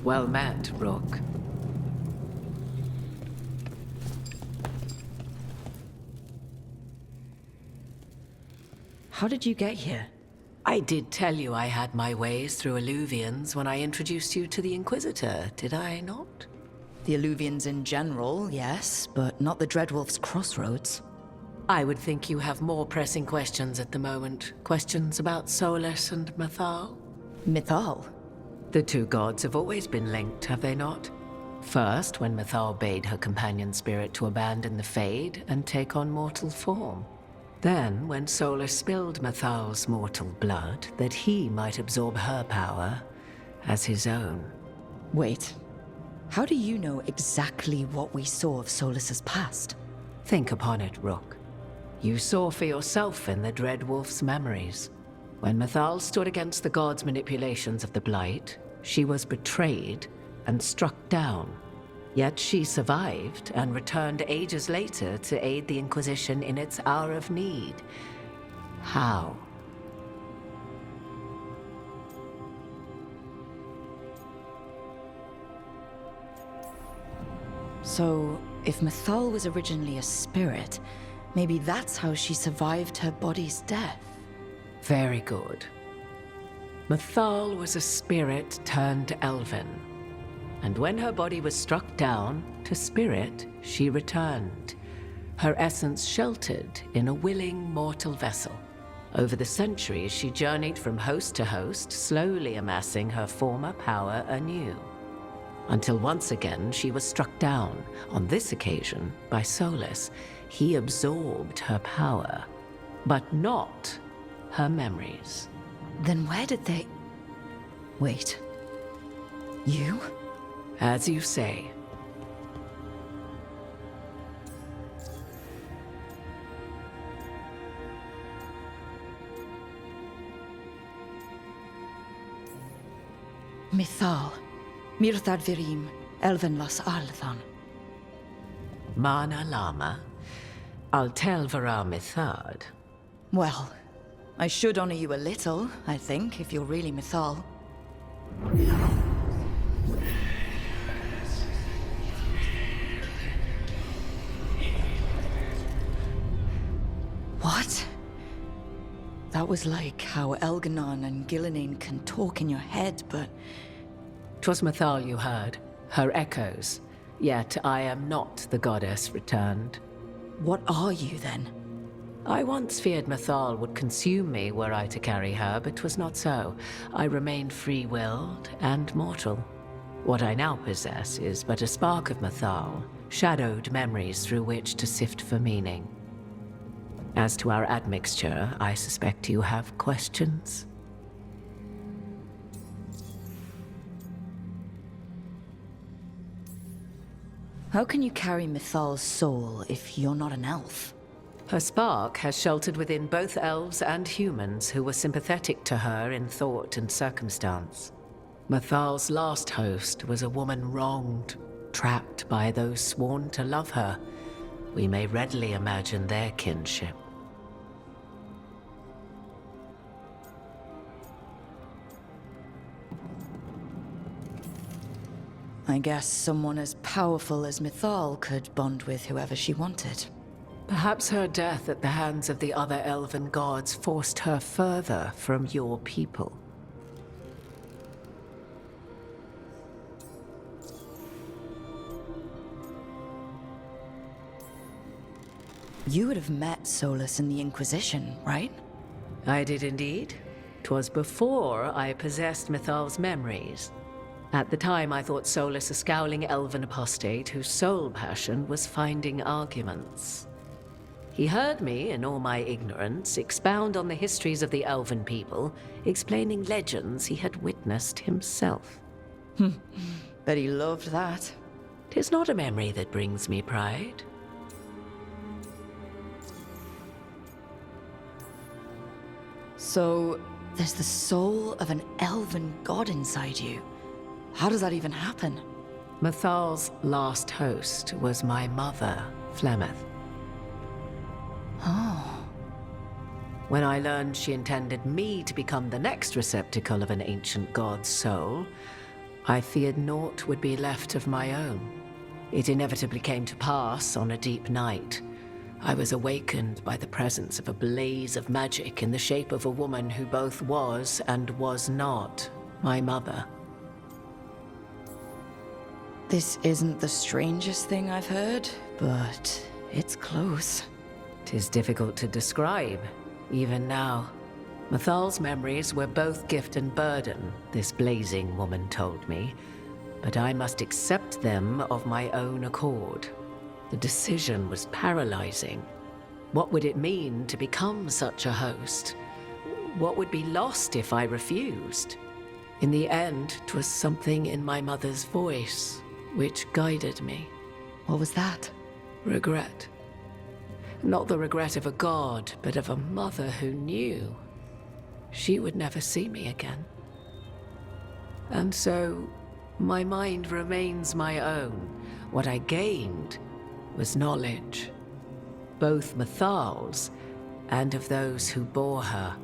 Well met, Rook. How did you get here? I did tell you I had my ways through Illuvians when I introduced you to the Inquisitor, did I not? The Illuvians in general, yes, but not the Dreadwolf's Crossroads. I would think you have more pressing questions at the moment. Questions about Solas and Mythal? Mythal? The two gods have always been linked, have they not? First, when Mythal bade her companion spirit to abandon the Fade and take on mortal form. Then, when Solas spilled Mythal's mortal blood, that he might absorb her power as his own. Wait, how do you know exactly what we saw of Solas's past? Think upon it, Rook. You saw for yourself in the Dreadwolf's memories. When Mythal stood against the gods' manipulations of the Blight, she was betrayed and struck down. Yet she survived and returned ages later to aid the Inquisition in its hour of need. How? So, if Mythal was originally a spirit, maybe that's how she survived her body's death. Very good. Mythal was a spirit turned elven. And when her body was struck down, to spirit she returned, her essence sheltered in a willing mortal vessel. Over the centuries she journeyed from host to host, slowly amassing her former power anew. Until once again she was struck down, on this occasion by Solas. He absorbed her power, but not her memories. Then where did they... Wait. You? As you say. Mythal. Mirthad Virim. Elven las Althan. Mana Lama. Altel Vara Mythad. Well, I should honor you a little, I think, if you're really Mythal. What? That was like how Elganon and Gillinane can talk in your head, but... 'Twas Mythal you heard, her echoes. Yet I am not the goddess returned. What are you, then? I once feared Mythal would consume me were I to carry her, but 'twas not so. I remained free-willed and mortal. What I now possess is but a spark of Mythal, shadowed memories through which to sift for meaning. As to our admixture, I suspect you have questions. How can you carry Mythal's soul if you're not an elf? Her spark has sheltered within both elves and humans who were sympathetic to her in thought and circumstance. Mythal's last host was a woman wronged, trapped by those sworn to love her. We may readily imagine their kinship. I guess someone as powerful as Mythal could bond with whoever she wanted. Perhaps her death at the hands of the other elven gods forced her further from your people. You would have met Solas in the Inquisition, right? I did indeed. 'Twas before I possessed Mythal's memories. At the time, I thought Solas a scowling elven apostate whose sole passion was finding arguments. He heard me, in all my ignorance, expound on the histories of the elven people, explaining legends he had witnessed himself. Bet he loved that. 'Tis not a memory that brings me pride. So, there's the soul of an elven god inside you. How does that even happen? Mythal's last host was my mother, Flemeth. Oh. When I learned she intended me to become the next receptacle of an ancient god's soul, I feared naught would be left of my own. It inevitably came to pass on a deep night. I was awakened by the presence of a blaze of magic in the shape of a woman who both was and was not my mother. This isn't the strangest thing I've heard, but it's close. 'Tis difficult to describe, even now. Mythal's memories were both gift and burden, this blazing woman told me, but I must accept them of my own accord. The decision was paralyzing. What would it mean to become such a host? What would be lost if I refused? In the end, 'twas something in my mother's voice which guided me. What was that? Regret. Not the regret of a god, but of a mother who knew she would never see me again. And so, my mind remains my own. What I gained was knowledge, both Mythal's and of those who bore her.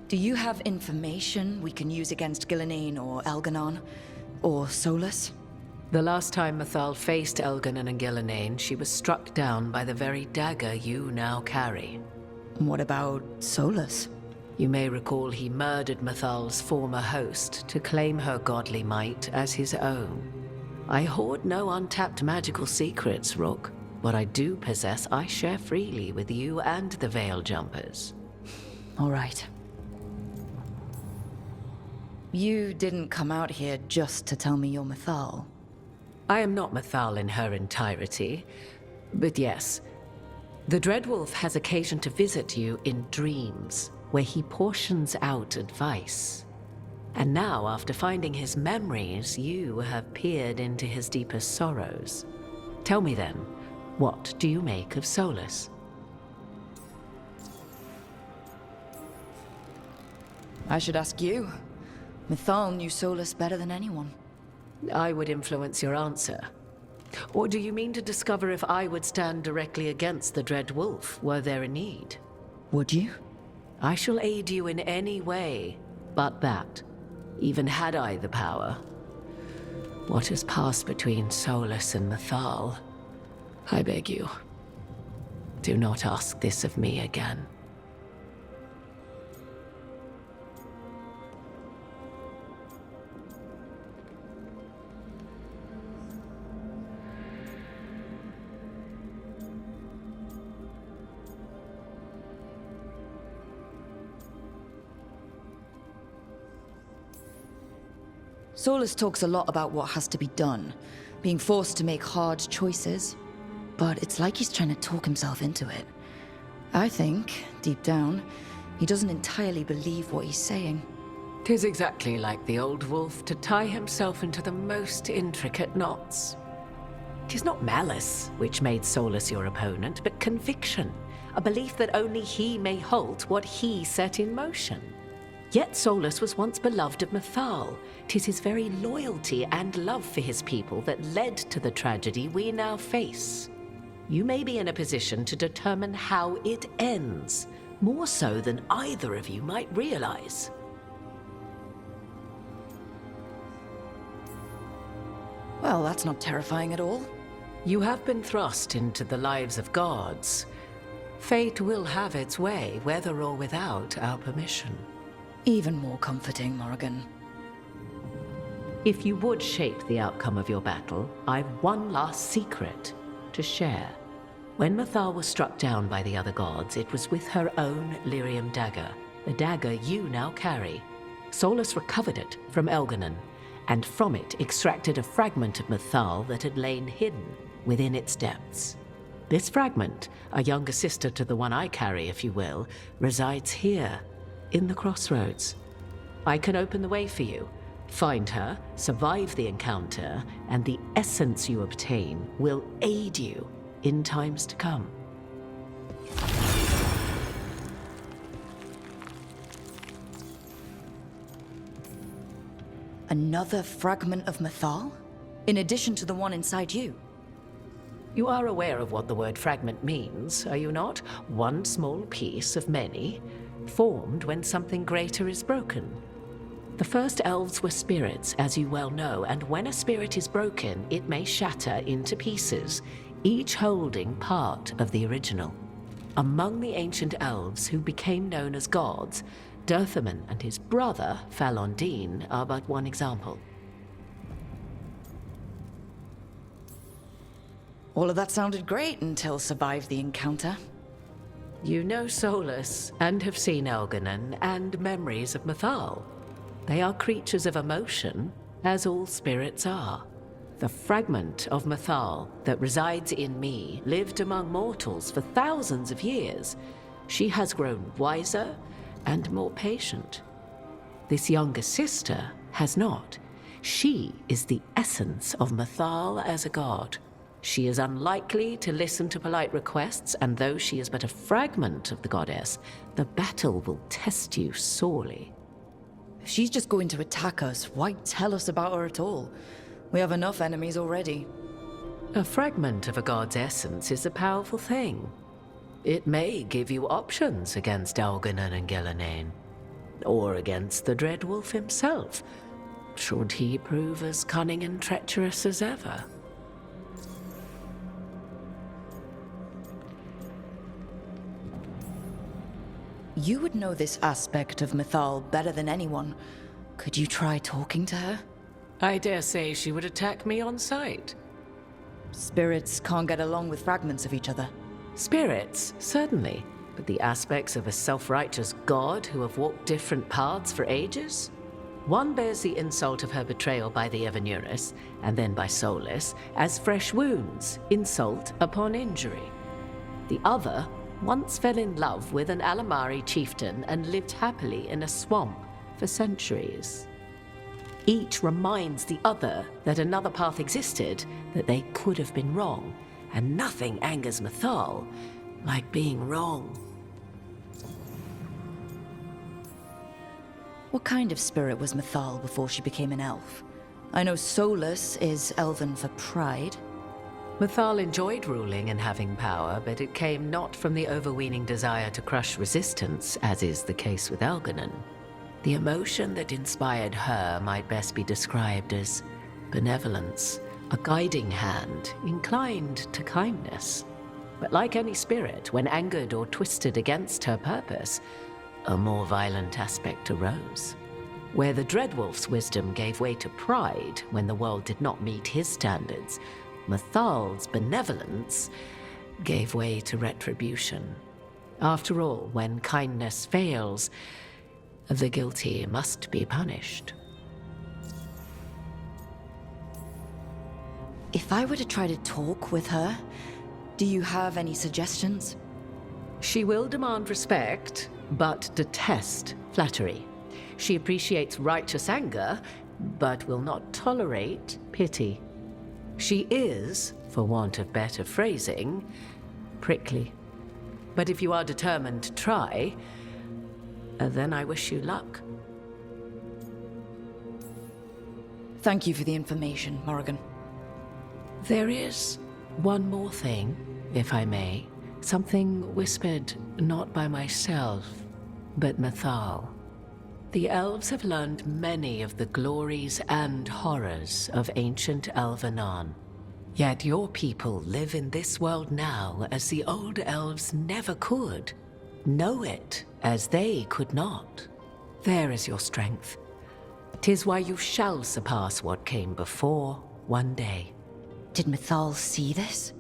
Do you have information we can use against Gillenane or Elganon? Or Solas? The last time Mythal faced Elganon and Gillenane, she was struck down by the very dagger you now carry. What about Solas? You may recall he murdered Mythal's former host to claim her godly might as his own. I hoard no untapped magical secrets, Rook. What I do possess, I share freely with you and the Veil Jumpers. All right. You didn't come out here just to tell me you're Mythal. I am not Mythal in her entirety, but yes. The Dreadwolf has occasion to visit you in dreams, where he portions out advice. And now, after finding his memories, you have peered into his deepest sorrows. Tell me then, what do you make of Solas? I should ask you. Mythal knew Solas better than anyone. I would influence your answer. Or do you mean to discover if I would stand directly against the Dread Wolf were there a need? Would you? I shall aid you in any way but that, even had I the power. What has passed between Solas and Mythal? I beg you, do not ask this of me again. Solas talks a lot about what has to be done, being forced to make hard choices. But it's like he's trying to talk himself into it. I think, deep down, he doesn't entirely believe what he's saying. 'Tis exactly like the old wolf to tie himself into the most intricate knots. 'Tis not malice which made Solas your opponent, but conviction, a belief that only he may halt what he set in motion. Yet Solas was once beloved of Mythal. 'Tis his very loyalty and love for his people that led to the tragedy we now face. You may be in a position to determine how it ends, more so than either of you might realize. Well, that's not terrifying at all. You have been thrust into the lives of gods. Fate will have its way, whether or without our permission. Even more comforting, Morrigan. If you would shape the outcome of your battle, I've one last secret to share. When Mythal was struck down by the other gods, it was with her own lyrium dagger, the dagger you now carry. Solas recovered it from Elganon, and from it extracted a fragment of Mythal that had lain hidden within its depths. This fragment, a younger sister to the one I carry, if you will, resides here, in the Crossroads. I can open the way for you. Find her, survive the encounter, and the essence you obtain will aid you in times to come. Another fragment of Mythal? In addition to the one inside you? You are aware of what the word fragment means, are you not? One small piece of many. formed when something greater is broken. The first elves were spirits, as you well know, and when a spirit is broken, it may shatter into pieces, each holding part of the original. Among the ancient elves who became known as gods, Dirthaman and his brother, Falondine, are but one example. All of that sounded great until survived the encounter. You know Solas, and have seen Elganon, and memories of Mythal. They are creatures of emotion, as all spirits are. The fragment of Mythal that resides in me lived among mortals for thousands of years. She has grown wiser and more patient. This younger sister has not. She is the essence of Mythal as a god. She is unlikely to listen to polite requests, and though she is but a fragment of the goddess, the battle will test you sorely. If she's just going to attack us, why tell us about her at all? We have enough enemies already. A fragment of a god's essence is a powerful thing. It may give you options against Elganon and Gillenane, or against the Dreadwolf himself, should he prove as cunning and treacherous as ever. You would know this aspect of Mythal better than anyone. Could you try talking to her? I dare say she would attack me on sight. Spirits can't get along with fragments of each other. Spirits, certainly, but the aspects of a self-righteous god who have walked different paths for ages? One bears the insult of her betrayal by the Anaris, and then by Solas, as fresh wounds, insult upon injury. The other once fell in love with an Alamari chieftain and lived happily in a swamp for centuries. Each reminds the other that another path existed, that they could have been wrong, and nothing angers Mythal like being wrong. What kind of spirit was Mythal before she became an elf? I know Solas is elven for pride. Mythal enjoyed ruling and having power, but it came not from the overweening desire to crush resistance, as is the case with Elganon. The emotion that inspired her might best be described as benevolence, a guiding hand, inclined to kindness. But like any spirit, when angered or twisted against her purpose, a more violent aspect arose. Where the Dreadwolf's wisdom gave way to pride when the world did not meet his standards, Mythal's benevolence gave way to retribution. After all, when kindness fails, the guilty must be punished. If I were to try to talk with her, do you have any suggestions? She will demand respect, but detest flattery. She appreciates righteous anger, but will not tolerate pity. She is, for want of better phrasing, prickly. But if you are determined to try, then I wish you luck. Thank you for the information, Morrigan. There is one more thing, if I may. Something whispered not by myself, but Mythal. The elves have learned many of the glories and horrors of ancient Elvenon. Yet your people live in this world now as the old elves never could. Know it as they could not. There is your strength. 'Tis why you shall surpass what came before one day. Did Mythal see this?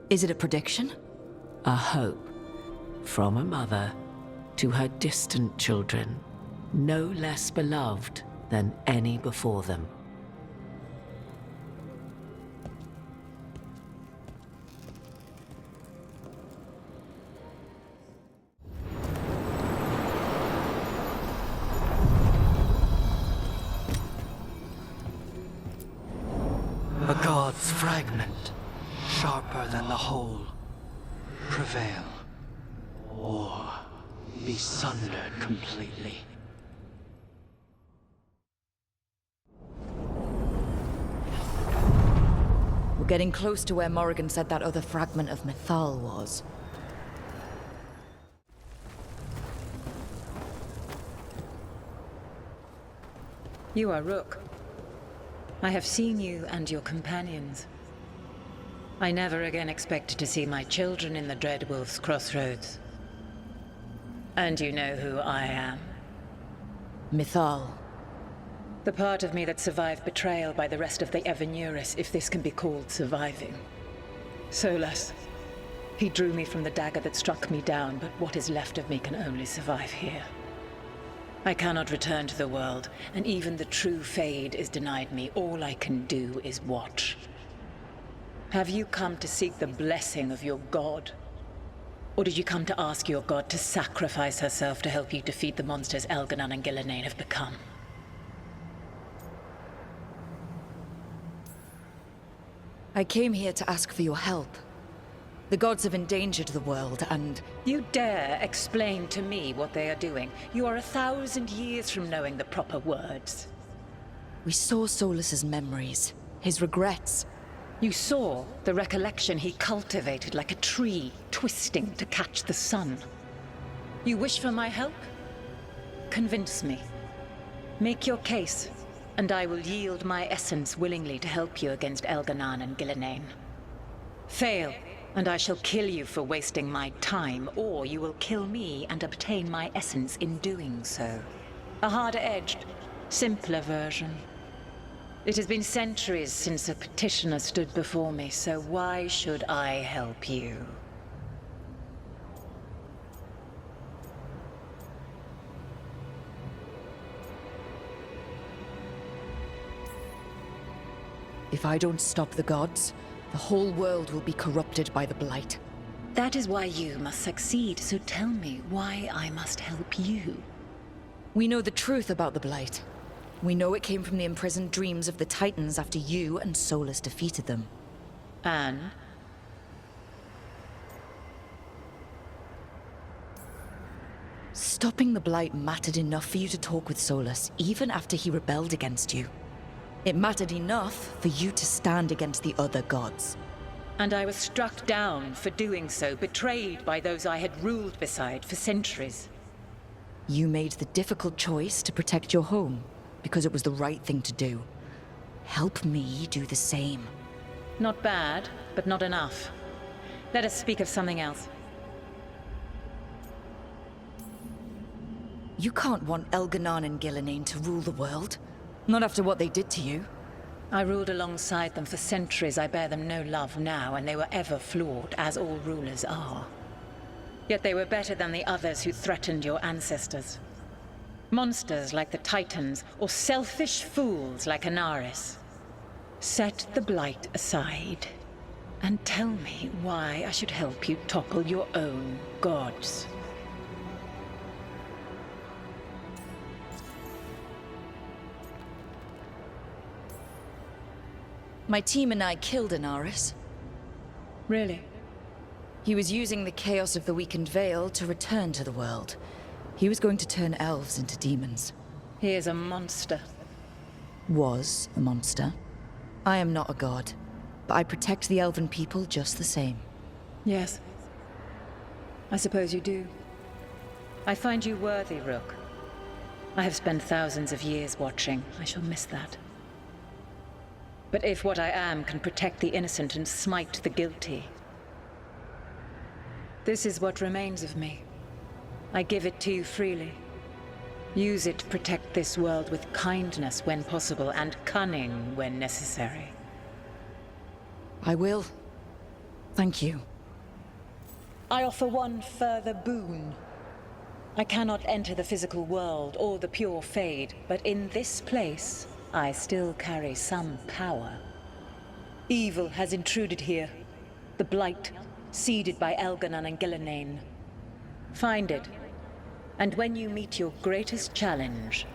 Is it a prediction? A hope from a mother to her distant children, no less beloved than any before them. A god's fragment, sharper than the whole, prevail, or be sundered completely. We're getting close to where Morrigan said that other fragment of Mythal was. You are Rook. I have seen you and your companions. I never again expected to see my children in the Dreadwolf's Crossroads. And you know who I am. Mythal. The part of me that survived betrayal by the rest of the Anaris, if this can be called surviving. Solas. He drew me from the dagger that struck me down, but what is left of me can only survive here. I cannot return to the world, and even the true Fade is denied me. All I can do is watch. Have you come to seek the blessing of your god? Or did you come to ask your god to sacrifice herself to help you defeat the monsters Elganon and Gillenane have become? I came here to ask for your help. The gods have endangered the world, and... You dare explain to me what they are doing? You are 1,000 years from knowing the proper words. We saw Solas's memories, his regrets. You saw the recollection he cultivated like a tree, twisting to catch the sun. You wish for my help? Convince me. Make your case, and I will yield my essence willingly to help you against Elganon and Gillenane. Fail, and I shall kill you for wasting my time, or you will kill me and obtain my essence in doing so. A harder-edged, simpler version. It has been centuries since a petitioner stood before me, so why should I help you? If I don't stop the gods, the whole world will be corrupted by the Blight. That is why you must succeed, so tell me why I must help you. We know the truth about the Blight. We know it came from the imprisoned dreams of the Titans after you and Solas defeated them. And? Stopping the Blight mattered enough for you to talk with Solas, even after he rebelled against you. It mattered enough for you to stand against the other gods. And I was struck down for doing so, betrayed by those I had ruled beside for centuries. You made the difficult choice to protect your home, because it was the right thing to do. Help me do the same. Not bad, but not enough. Let us speak of something else. You can't want Elganon and Gillenane to rule the world. Not after what they did to you. I ruled alongside them for centuries. I bear them no love now, and they were ever flawed, as all rulers are. Yet they were better than the others who threatened your ancestors. Monsters like the Titans, or selfish fools like Anaris. Set the Blight aside, and tell me why I should help you topple your own gods. My team and I killed Anaris. Really? He was using the chaos of the weakened Veil to return to the world. He was going to turn elves into demons. He is a monster. Was a monster. I am not a god, but I protect the elven people just the same. Yes. I suppose you do. I find you worthy, Rook. I have spent thousands of years watching. I shall miss that. But if what I am can protect the innocent and smite the guilty, this is what remains of me. I give it to you freely. Use it to protect this world with kindness when possible and cunning when necessary. I will. Thank you. I offer one further boon. I cannot enter the physical world or the pure Fade, but in this place, I still carry some power. Evil has intruded here. The Blight, seeded by Elganon and Gillenane. Find it, and when you meet your greatest challenge,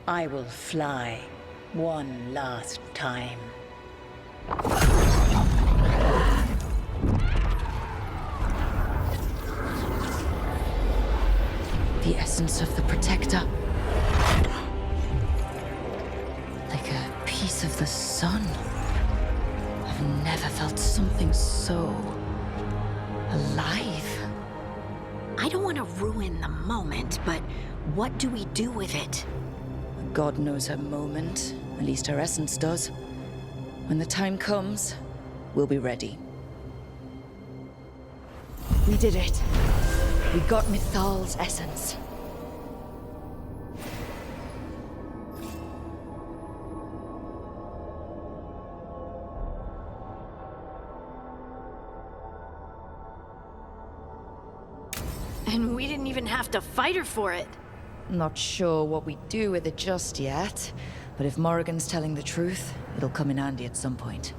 I will fly one last time. The essence of the Protector. Like a piece of the sun. I've never felt something so alive. I don't want to ruin the moment, but what do we do with it? God knows her moment. At least her essence does. When the time comes, we'll be ready. We did it. We got Mythal's essence. And we didn't even have to fight her for it. Not sure what we do with it just yet, but if Morrigan's telling the truth, it'll come in handy at some point.